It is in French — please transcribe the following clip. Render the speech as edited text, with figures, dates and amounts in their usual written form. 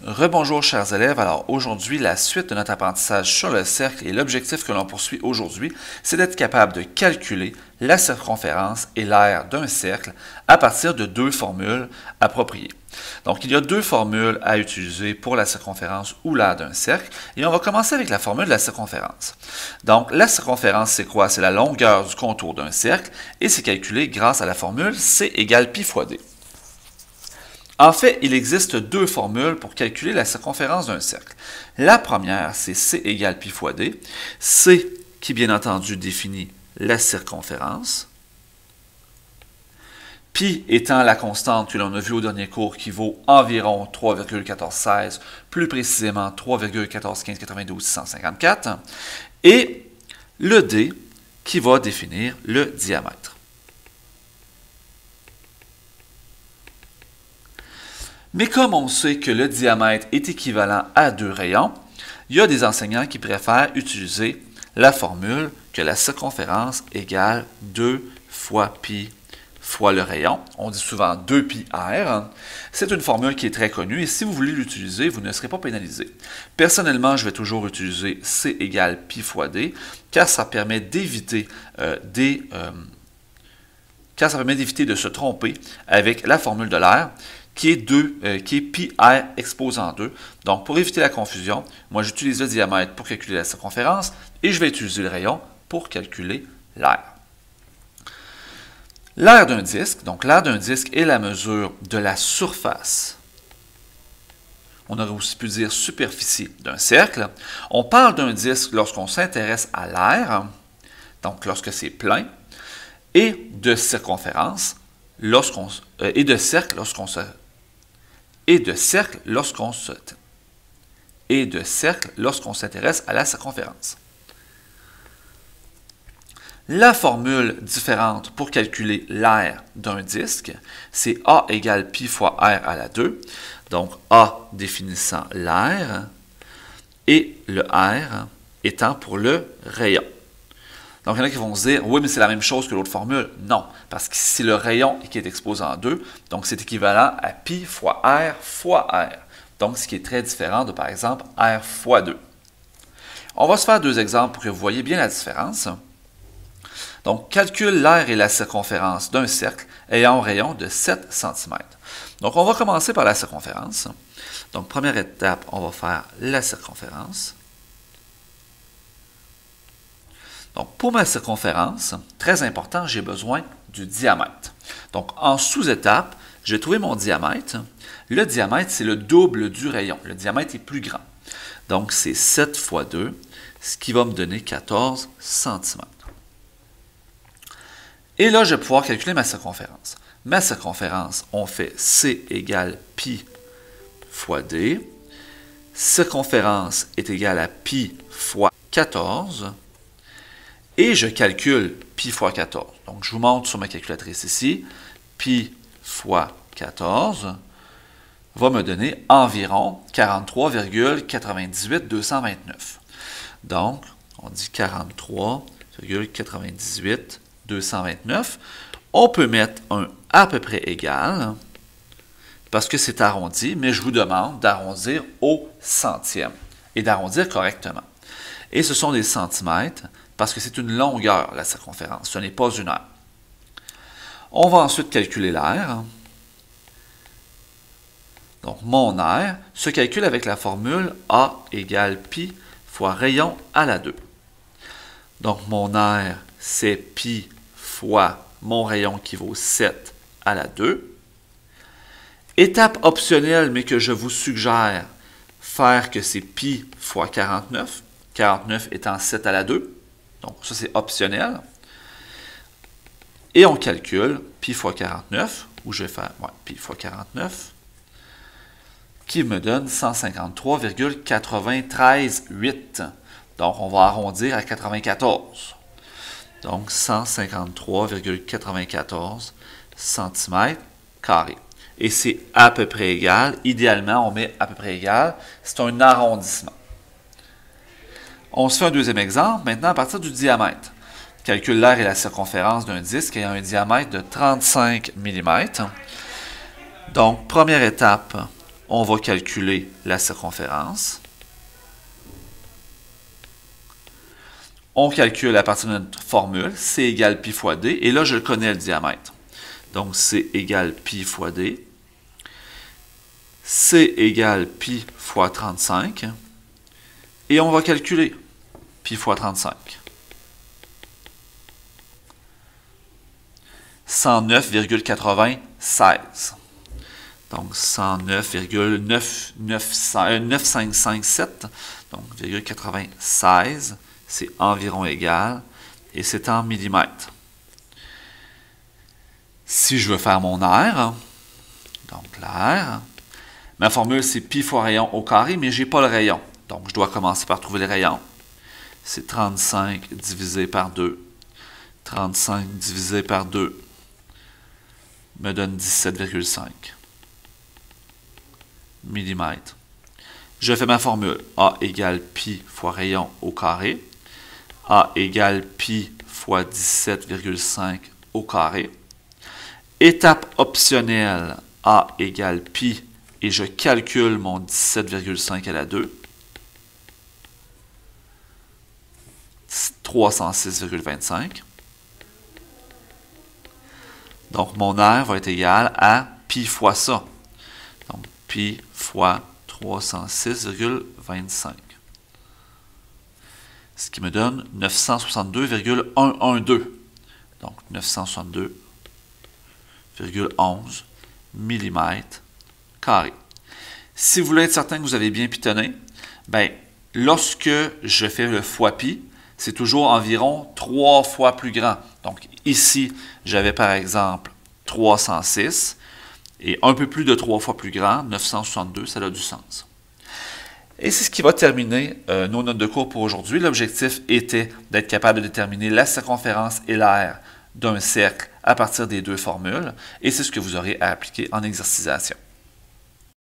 Rebonjour chers élèves, alors aujourd'hui la suite de notre apprentissage sur le cercle et l'objectif que l'on poursuit aujourd'hui, c'est d'être capable de calculer la circonférence et l'aire d'un cercle à partir de deux formules appropriées. Donc il y a deux formules à utiliser pour la circonférence ou l'aire d'un cercle et on va commencer avec la formule de la circonférence. Donc la circonférence c'est quoi? C'est la longueur du contour d'un cercle et c'est calculé grâce à la formule C égale pi fois D. En fait, il existe deux formules pour calculer la circonférence d'un cercle. La première, c'est C égale pi fois D. C qui, bien entendu, définit la circonférence. Pi étant la constante que l'on a vue au dernier cours qui vaut environ 3,1416, plus précisément 3,141592,654. Et le D qui va définir le diamètre. Mais comme on sait que le diamètre est équivalent à deux rayons, il y a des enseignants qui préfèrent utiliser la formule que la circonférence égale 2 fois pi fois le rayon. On dit souvent 2pi r. C'est une formule qui est très connue et si vous voulez l'utiliser, vous ne serez pas pénalisé. Personnellement, je vais toujours utiliser C égale pi fois D car ça permet d'éviter de se tromper avec la formule de l'aire qui est pi r exposant 2. Donc, pour éviter la confusion, moi j'utilise le diamètre pour calculer la circonférence et je vais utiliser le rayon pour calculer l'aire. L'aire d'un disque, donc l'aire d'un disque est la mesure de la surface. On aurait aussi pu dire superficie d'un cercle. On parle d'un disque lorsqu'on s'intéresse à l'aire, donc lorsque c'est plein, et de circonférence et de cercle lorsqu'on s'intéresse à la circonférence. La formule différente pour calculer l'aire d'un disque, c'est A égale pi fois R à la 2. Donc A définissant l'aire et le R étant pour le rayon. Donc, il y en a qui vont se dire, oui, mais c'est la même chose que l'autre formule. Non, parce que c'est le rayon qui est exposé en 2, donc c'est équivalent à pi fois R. Donc, ce qui est très différent de, par exemple, R fois 2. On va se faire deux exemples pour que vous voyez bien la différence. Donc, calcule l'aire et la circonférence d'un cercle ayant un rayon de 7 cm. Donc, on va commencer par la circonférence. Donc, première étape, on va faire la circonférence. Donc, pour ma circonférence, très important, j'ai besoin du diamètre. Donc, en sous-étape, je vais trouver mon diamètre. Le diamètre, c'est le double du rayon. Le diamètre est plus grand. Donc, c'est 7 fois 2, ce qui va me donner 14 cm. Et là, je vais pouvoir calculer ma circonférence. Ma circonférence, on fait C égale pi fois D. Circonférence est égale à pi fois 14. Et je calcule pi fois 14. Donc, je vous montre sur ma calculatrice ici. Pi fois 14 va me donner environ 43,98229. Donc, on dit 43,98229. On peut mettre un à peu près égal, parce que c'est arrondi, mais je vous demande d'arrondir au centième et d'arrondir correctement. Et ce sont des centimètres, parce que c'est une longueur, la circonférence, ce n'est pas une heure. On va ensuite calculer l'aire. Donc, mon aire se calcule avec la formule A égale pi fois rayon à la 2. Donc, mon aire, c'est pi fois mon rayon qui vaut 7 à la 2. Étape optionnelle, mais que je vous suggère faire que c'est pi fois 49. 49 étant 7 à la 2. Donc, ça, c'est optionnel. Et on calcule pi fois 49, où je vais faire pi fois 49, qui me donne 153,938. Donc, on va arrondir à 94. Donc, 153,94 cm². Et c'est à peu près égal. Idéalement, on met à peu près égal. C'est un arrondissement. On se fait un deuxième exemple, maintenant à partir du diamètre. Calcule l'aire et la circonférence d'un disque ayant un diamètre de 35 mm. Donc, première étape, On va calculer la circonférence. On calcule à partir de notre formule, C égale pi fois D, et là, je connais le diamètre. Donc, C égale pi fois D. C égale pi fois 35. Et on va calculer pi fois 35. 109,96. Donc, 109,9557. Donc, 0,96. C'est environ égal. Et c'est en millimètres. Si je veux faire mon R, donc l'air, ma formule c'est pi fois rayon au carré, mais je n'ai pas le rayon. Donc, je dois commencer par trouver le rayon. C'est 35 divisé par 2. 35 divisé par 2 me donne 17,5 mm. Je fais ma formule. A égale pi fois rayon au carré. A égale pi fois 17,5 au carré. Étape optionnelle, A égale pi, et je calcule mon 17,5 à la 2. 306,25. Donc, mon R va être égal à pi fois ça. Donc, pi fois 306,25. Ce qui me donne 962,112. Donc, 962,11 mm². Si vous voulez être certain que vous avez bien pitonné, ben, lorsque je fais le fois pi, c'est toujours environ 3 fois plus grand. Donc, ici, j'avais par exemple 306, et un peu plus de 3 fois plus grand, 962, ça a du sens. Et c'est ce qui va terminer nos notes de cours pour aujourd'hui. L'objectif était d'être capable de déterminer la circonférence et l'aire d'un cercle à partir des deux formules, et c'est ce que vous aurez à appliquer en exercicisation.